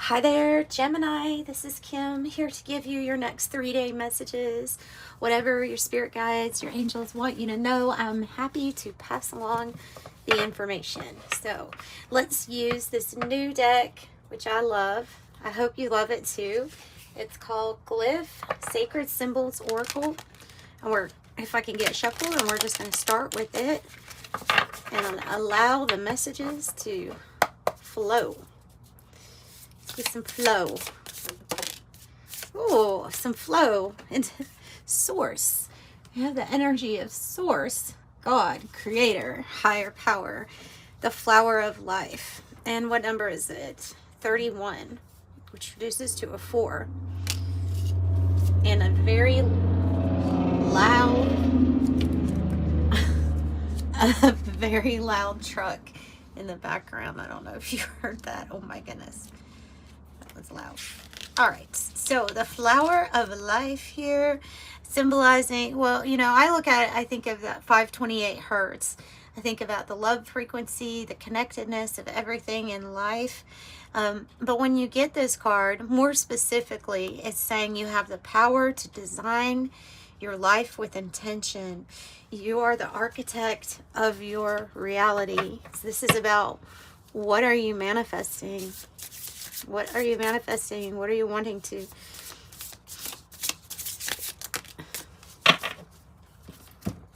Hi there, Gemini. This is Kim here to give you your next 3-day messages. Whatever your spirit guides, your angels want you to know, I'm happy to pass along the information. So let's use this new deck, which I love. I hope you love it too. It's called Glyph Sacred Symbols Oracle. And if I can get shuffled, and we're just going to start with it and allow the messages to flow. Get some flow. Oh, some flow into source. You have the energy of source, God, creator, higher power, the flower of life. And what number is it? 31, which reduces to a 4. And a very loud, a very loud truck in the background. I don't know if you heard that. Oh my goodness. Was loud. All right, so the flower of life here symbolizing, well, you know, I look at it, I think of that 528 hertz. I think about the love frequency, the connectedness of everything in life. But when you get this card, more specifically, it's saying you have the power to design your life with intention. You are the architect of your reality. So this is about, what are you manifesting? What are you manifesting? What are you wanting to?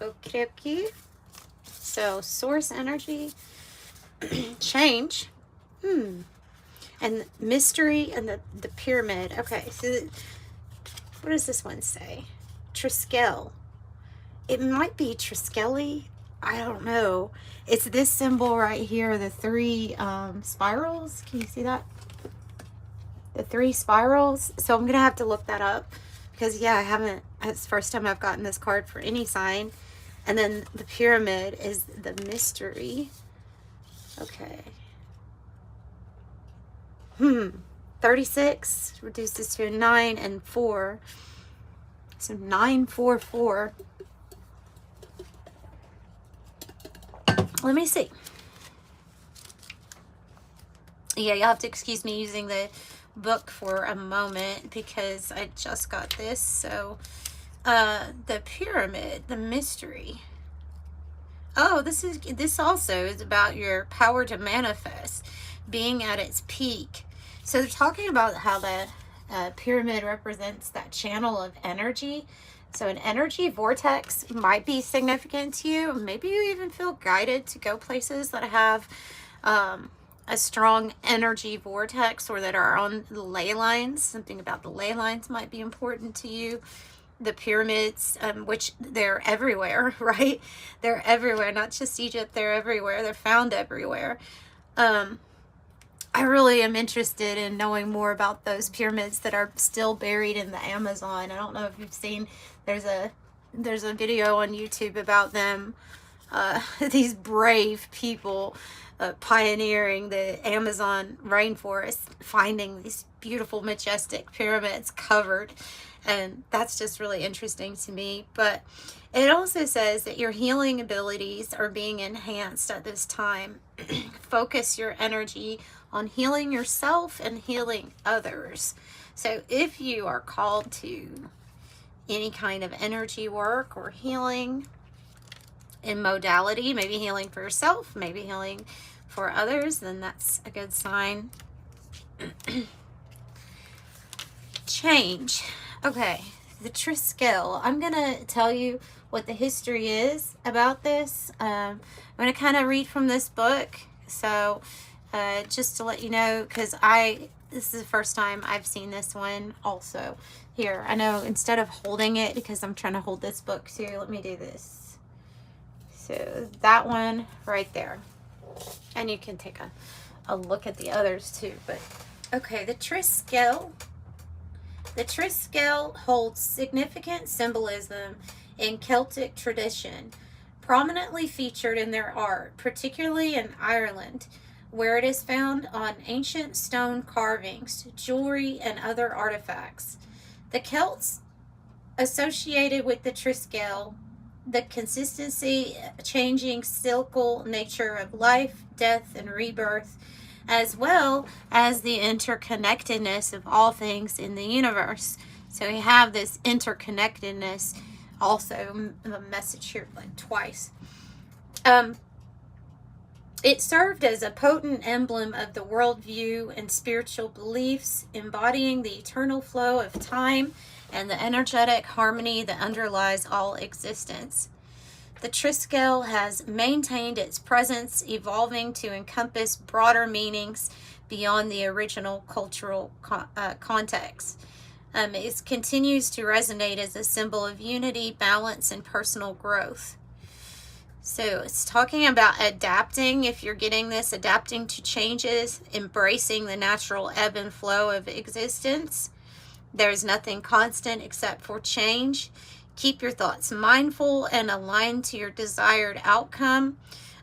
Okay. So source energy, change, and mystery, and the pyramid. Okay, so what does this one say? Triskel. It might be Triskeli. I don't know. It's this symbol right here, the 3 spirals. Can you see that? The 3 spirals. So I'm gonna have to look that up, because yeah, I haven't, it's the first time I've gotten this card for any sign. And then the pyramid is the mystery. Okay. 36 reduces to a 9 and 4. So 944. Let me see. Yeah, you'll have to excuse me using the book for a moment, because I just got this. So the pyramid, the mystery. Oh, this also is about your power to manifest, being at its peak. So they're talking about how the pyramid represents that channel of energy. So an energy vortex might be significant to you. Maybe you even feel guided to go places that have a strong energy vortex, or that are on the ley lines. Something about the ley lines might be important to you. The pyramids, which they're everywhere, right? They're everywhere, not just Egypt. They're everywhere. They're found everywhere. I really am interested in knowing more about those pyramids that are still buried in the Amazon. I don't know if you've seen, there's a video on YouTube about them, these brave people pioneering the Amazon rainforest, finding these beautiful, majestic pyramids covered. And that's just really interesting to me. But it also says that your healing abilities are being enhanced at this time. Focus your energy on healing yourself and healing others. So if you are called to any kind of energy work or healing in modality, maybe healing for yourself, maybe healing for others, then that's a good sign. Change. Okay, the Triskel. I'm going to tell you what the history is about this. I'm going to kind of read from this book. So just to let you know, because this is the first time I've seen this one also. Here, I know, instead of holding it, because I'm trying to hold this book too, let me do this. So that one right there. And you can take a look at the others too. But okay, the Triskel. The Triskel holds significant symbolism in Celtic tradition, prominently featured in their art, particularly in Ireland, where it is found on ancient stone carvings, jewelry, and other artifacts. The Celts associated with the Triskel the consistency, changing, cyclical nature of life, death, and rebirth, as well as the interconnectedness of all things in the universe. So we have this interconnectedness also, the message here like twice. It served as a potent emblem of the worldview and spiritual beliefs, embodying the eternal flow of time and the energetic harmony that underlies all existence. The Triskele has maintained its presence, evolving to encompass broader meanings beyond the original cultural context. It continues to resonate as a symbol of unity, balance, and personal growth. So it's talking about adapting, if you're getting this, adapting to changes, embracing the natural ebb and flow of existence. There's nothing constant except for change. Keep your thoughts mindful and aligned to your desired outcome.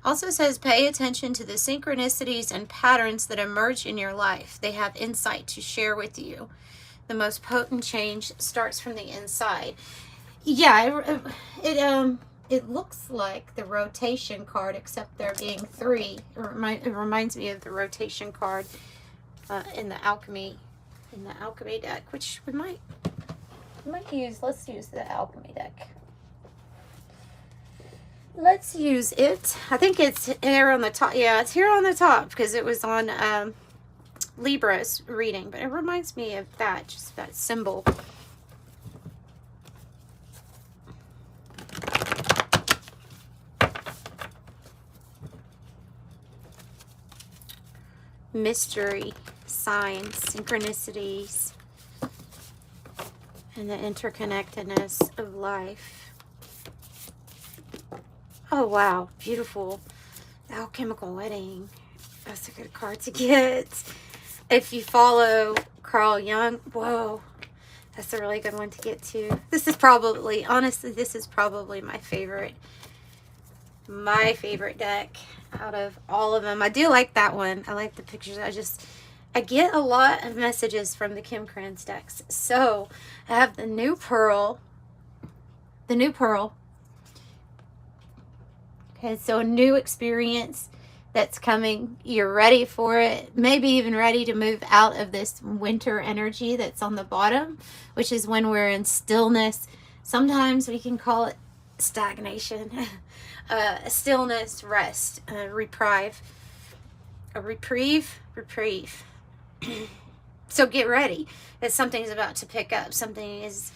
Also says pay attention to the synchronicities and patterns that emerge in your life. They have insight to share with you. The most potent change starts from the inside. Yeah, it looks like the rotation card, except there being 3. It reminds me of the rotation card in the Alchemy deck, which we might use. Let's use the Alchemy deck. Let's use it. I think it's here on the top. Yeah, it's here on the top because it was on Libra's reading, but it reminds me of that, just that symbol. Mystery, signs, synchronicities, and the interconnectedness of life. Oh wow, beautiful. The Alchemical Wedding. That's a good card to get. If you follow Carl Jung, whoa, that's a really good one to get to. This is probably, honestly, this is probably my favorite deck out of all of them. I do like that one. I like the pictures. I get a lot of messages from the Kim Krans decks. So I have the new pearl. Okay, so a new experience that's coming. You're ready for it. Maybe even ready to move out of this winter energy that's on the bottom, which is when we're in stillness. Sometimes we can call it stagnation. Stillness, rest, reprieve. So get ready, that something's about to pick up. Something is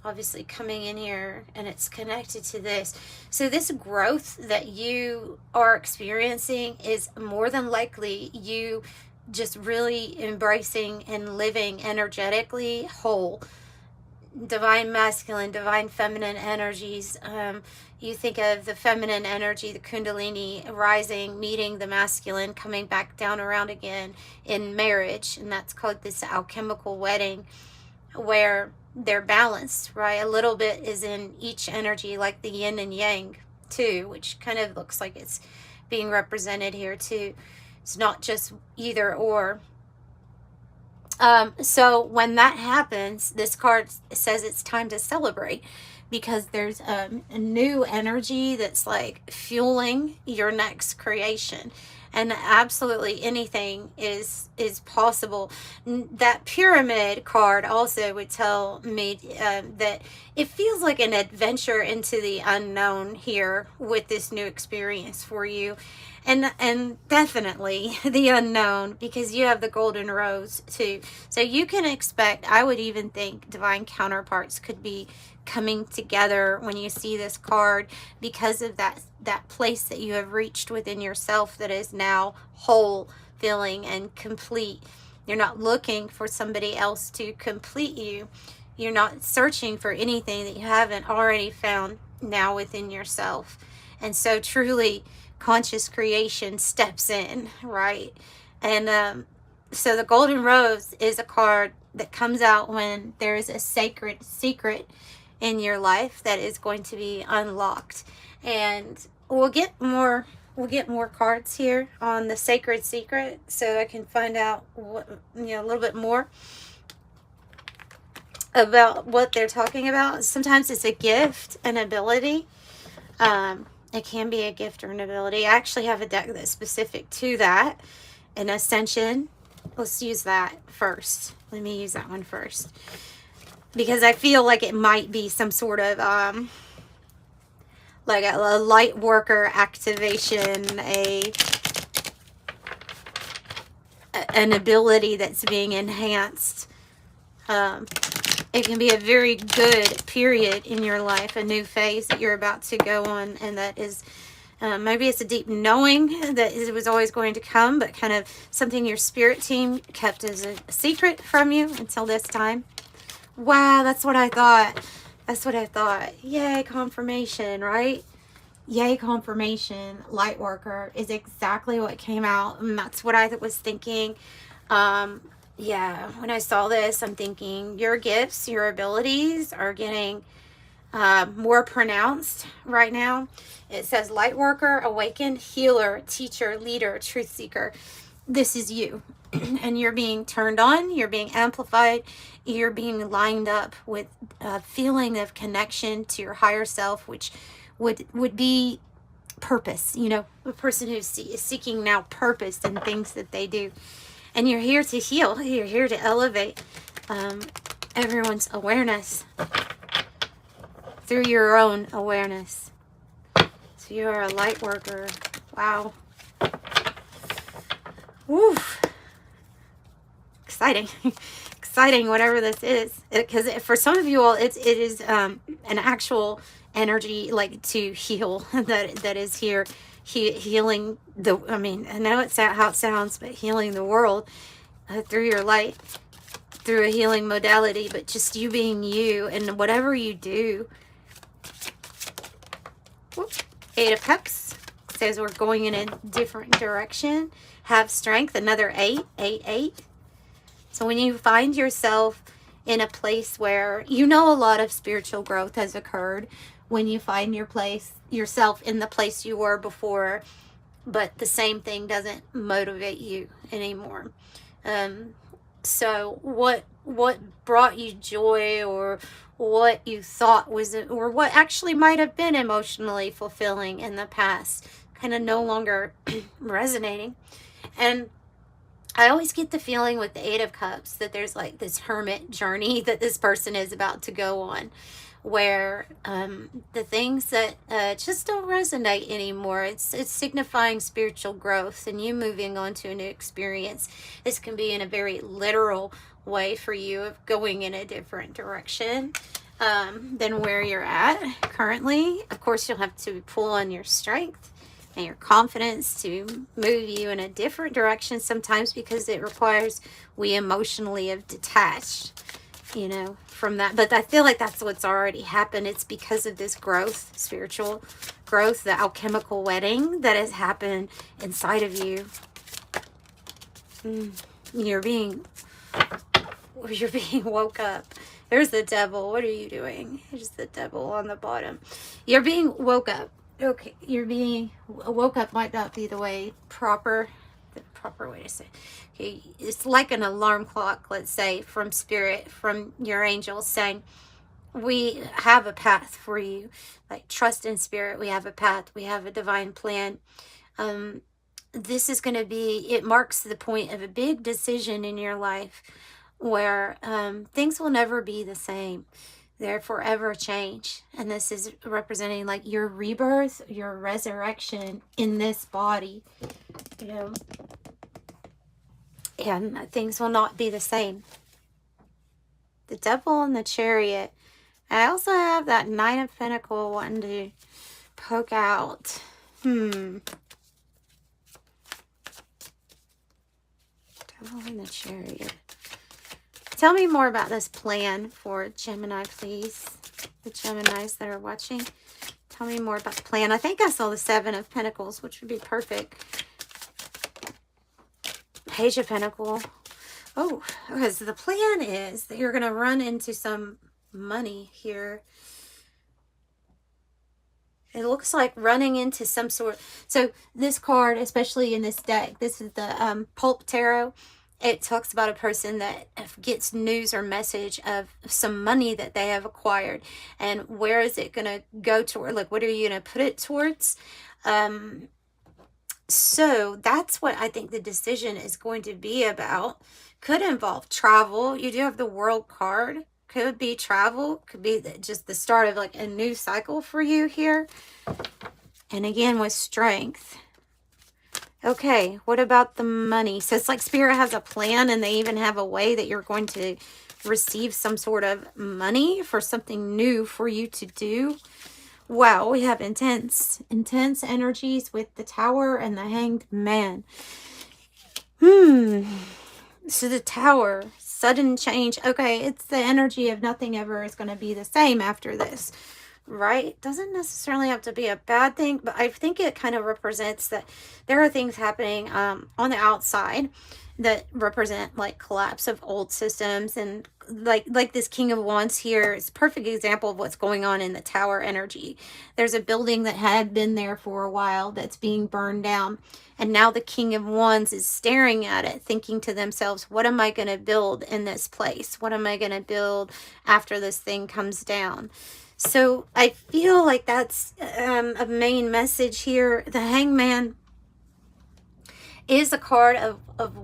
obviously coming in here, and it's connected to this. So this growth that you are experiencing is more than likely you just really embracing and living energetically whole. Divine masculine, divine feminine energies. You think of the feminine energy, the Kundalini rising, meeting the masculine, coming back down around again in marriage. And that's called this alchemical wedding, where they're balanced, right? A little bit is in each energy, like the yin and yang too, which kind of looks like it's being represented here too. It's not just either or. So when that happens, this card says it's time to celebrate, because there's a new energy that's like fueling your next creation, and absolutely anything is possible. That pyramid card also would tell me that it feels like an adventure into the unknown here with this new experience for you. And definitely the unknown, because you have the golden rose too. So you can expect, I would even think divine counterparts could be coming together when you see this card, because of that place that you have reached within yourself that is now whole, filling, and complete. You're not looking for somebody else to complete you. You're not searching for anything that you haven't already found now within yourself. And so truly conscious creation steps in, right? And so the golden rose is a card that comes out when there is a sacred secret in your life that is going to be unlocked. And we'll get more cards here on the sacred secret, so I can find out what, a little bit more about what they're talking about. Sometimes it's a gift, an ability. It can be a gift or an ability. I actually have a deck that's specific to that, an ascension. Let's use that first. Let me use that one first. Because I feel like it might be some sort of, like a Lightworker activation, an ability that's being enhanced. It can be a very good period in your life, a new phase that you're about to go on, and that is, maybe it's a deep knowing that it was always going to come, but kind of something your spirit team kept as a secret from you until this time. Wow, that's what I thought. That's what I thought. Yay, confirmation, right? Yay, confirmation. Lightworker is exactly what came out, and that's what I was thinking. Yeah, when I saw this, I'm thinking your gifts, your abilities are getting more pronounced right now. It says Lightworker, awakened, healer, teacher, leader, truth seeker. This is you. And you're being turned on, you're being amplified, you're being lined up with a feeling of connection to your higher self, which would be purpose. You know, a person who's is seeking now purpose in things that they do. And you're here to heal. You're here to elevate everyone's awareness through your own awareness. So you are a light worker. Wow. Woo. Exciting. Exciting, whatever this is. Because for some of you all, it is an actual energy, like, to heal that is here. Healing the, I mean, I know it's how it sounds, but healing the world through your light, through a healing modality, but just you being you and whatever you do. Whoop. 8 of Cups says we're going in a different direction. Have strength, another 8, 8, 8. So when you find yourself in a place where you know a lot of spiritual growth has occurred, when you find yourself in the place you were before, but the same thing doesn't motivate you anymore. So what brought you joy, or what you thought was, or what actually might have been emotionally fulfilling in the past, kind of no longer resonating. And I always get the feeling with the 8 of Cups that there's like this hermit journey that this person is about to go on, where the things that just don't resonate anymore, it's signifying spiritual growth and you moving on to a new experience. This can be in a very literal way for you of going in a different direction than where you're at currently. Of course, you'll have to pull on your strength and your confidence to move you in a different direction sometimes, because it requires we emotionally have detached, you know, from that. But I feel like that's what's already happened. It's because of this growth, spiritual growth, the alchemical wedding that has happened inside of you. You're being woke up. There's the devil. What are you doing? There's the devil on the bottom. You're being woke up. Okay, you're being woke up might not be the proper way to say it. Okay, it's like an alarm clock, let's say, from spirit, from your angels saying, we have a path for you. Like, trust in spirit. We have a path. We have a divine plan. This is going to be, it marks the point of a big decision in your life where things will never be the same. They're forever change. And this is representing like your rebirth, your resurrection in this body. You know, and things will not be the same. The devil and the chariot. I also have that 9 of Pentacles wanting to poke out. Devil and the chariot. Tell me more about this plan for Gemini, please. The Geminis that are watching. Tell me more about the plan. I think I saw the 7 of Pentacles, which would be perfect. Page of Pentacles. Oh, okay. So the plan is that you're going to run into some money here. It looks like running into some sort. So this card, especially in this deck, this is the Pulp Tarot. It talks about a person that gets news or message of some money that they have acquired. And where is it going to go toward? Like, what are you going to put it towards? So that's what I think the decision is going to be about. Could involve travel. You do have the World card. Could be travel. Could be just the start of like a new cycle for you here. And again, with strength. Okay, what about the money? So it's like Spirit has a plan, and they even have a way that you're going to receive some sort of money for something new for you to do. Wow, we have intense energies with the Tower and the Hanged Man. So the Tower, sudden change. Okay, it's the energy of nothing ever is going to be the same after this, right? Doesn't necessarily have to be a bad thing, but I think it kind of represents that there are things happening on the outside that represent like collapse of old systems, and like this King of Wands here is a perfect example of what's going on in the Tower energy. There's a building that had been there for a while that's being burned down, and now the King of Wands is staring at it, thinking to themselves, what am I going to build in this place? What am I going to build after this thing comes down? So I feel like that's a main message here. The Hangman is a card of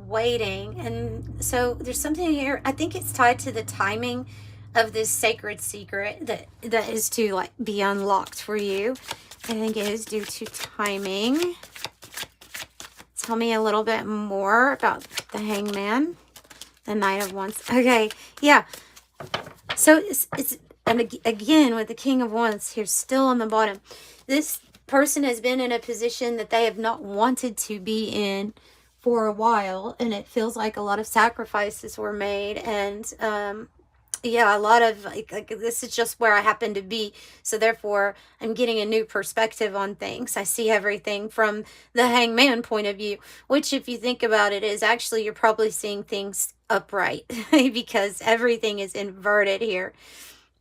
waiting. And so there's something here. I think it's tied to the timing of this sacred secret that is to like be unlocked for you. I think it is due to timing. Tell me a little bit more about the Hangman, the Knight of Wands. Okay, yeah. So it's and again with the King of Wands here still on the bottom. This person has been in a position that they have not wanted to be in for a while, and it feels like a lot of sacrifices were made, and yeah, a lot of like this is just where I happen to be, so therefore I'm getting a new perspective on things. I see everything from the Hangman point of view, which if you think about it is actually you're probably seeing things upright because everything is inverted here.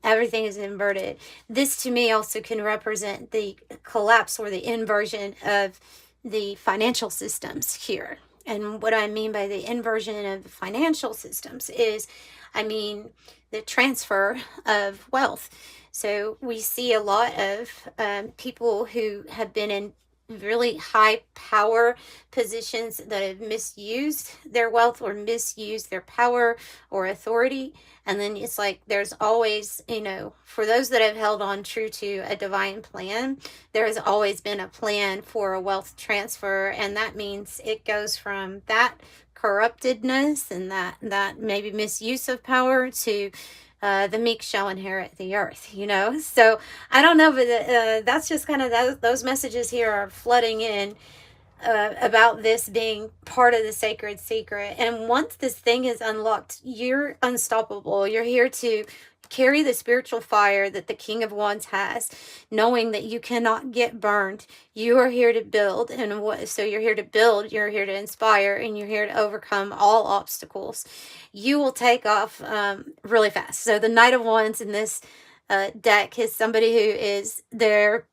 Everything is inverted. This to me also can represent the collapse or the inversion of the financial systems here. And what I mean by the inversion of the financial systems is, I mean, the transfer of wealth. So we see a lot of people who have been in really high power positions that have misused their wealth or misused their power or authority. And then it's like there's always, you know, for those that have held on true to a divine plan, there has always been a plan for a wealth transfer. And that means it goes from that corruptedness and that maybe misuse of power to the meek shall inherit the earth, you know. So I don't know, but that's just kind of those messages here are flooding in about this being part of the sacred secret. And once this thing is unlocked, you're unstoppable. You're here to carry the spiritual fire that the King of Wands has, knowing that you cannot get burned. You are here to build, and so you're here to build, you're here to inspire, and you're here to overcome all obstacles. You will take off really fast. So the Knight of Wands in this deck is somebody who is they're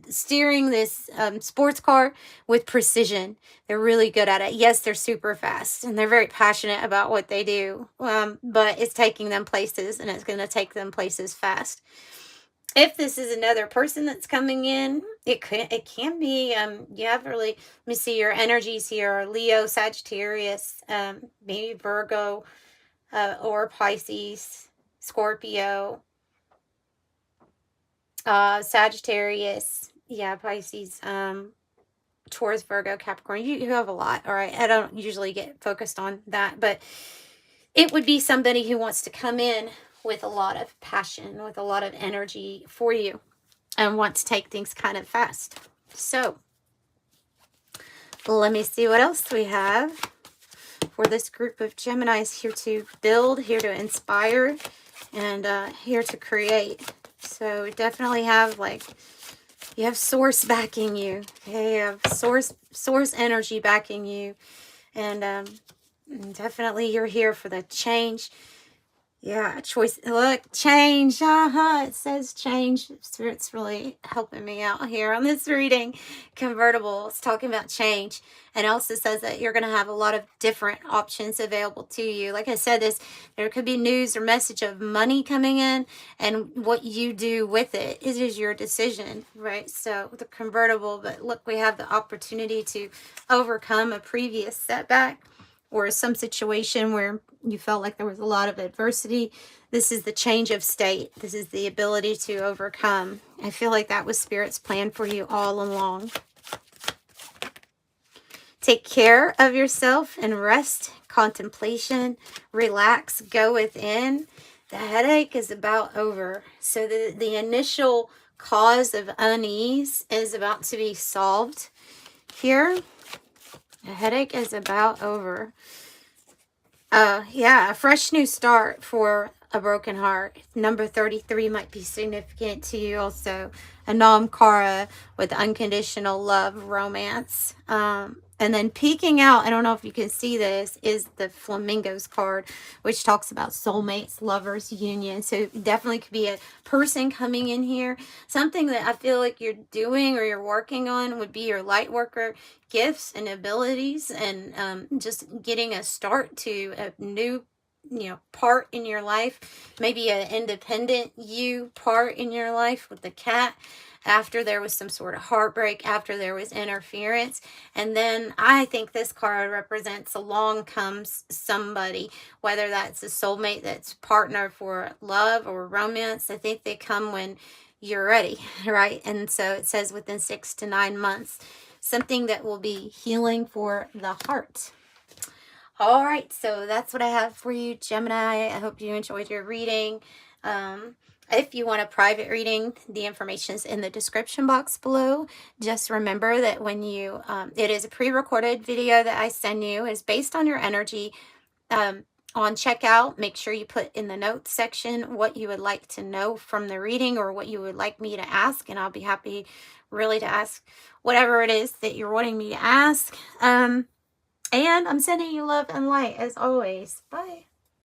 steering this sports car with precision. They're really good at it. Yes, they're super fast and they're very passionate about what they do, but it's taking them places, and it's going to take them places fast. If this is another person that's coming in, it can be you have really, let me see, your energies here are Leo, Sagittarius, maybe Virgo, or Pisces, Scorpio, Sagittarius, yeah, Pisces, Taurus, Virgo, Capricorn. You have a lot. All right, I don't usually get focused on that, but it would be somebody who wants to come in with a lot of passion, with a lot of energy for you, and want to take things kind of fast. So let me see what else we have for this group of Geminis, here to build, here to inspire, and here to create. So we definitely have like, you have source backing you. Okay, you have source energy backing you, and definitely you're here for the change. Yeah, choice. Look, change. It says change. Spirit's really helping me out here on this reading. Convertible. It's talking about change. And also says that you're going to have a lot of different options available to you. Like I said, there could be news or message of money coming in, and what you do with it is your decision, right? So the convertible, but look, we have the opportunity to overcome a previous setback or some situation where you felt like there was a lot of adversity. This is the change of state. This is the ability to overcome. I feel like that was Spirit's plan for you all along. Take care of yourself and rest, contemplation, relax, go within. The headache is about over. So the initial cause of unease is about to be solved here. The headache is about over. Yeah, a fresh new start for a broken heart. Number 33 might be significant to you also. A Nam Kara with unconditional love, romance. And then peeking out, I don't know if you can see this, is the Flamingos card, which talks about soulmates, lovers, union. So definitely could be a person coming in here. Something that I feel like you're doing or you're working on would be your Lightworker gifts and abilities, and just getting a start to a new part in your life, maybe an independent you part in your life with the cat, after there was some sort of heartbreak, after there was interference. And then I think this card represents along comes somebody, whether that's a soulmate, that's partner for love or romance. I think they come when you're ready, right? And so it says within 6 to 9 months, something that will be healing for the heart. All right, so that's what I have for you, Gemini. I hope you enjoyed your reading. If you want a private reading, the information is in the description box below. Just remember that when you, it is a pre-recorded video that I send you. It's based on your energy. On checkout, make sure you put in the notes section what you would like to know from the reading or what you would like me to ask, and I'll be happy really to ask whatever it is that you're wanting me to ask. And I'm sending you love and light as always. Bye.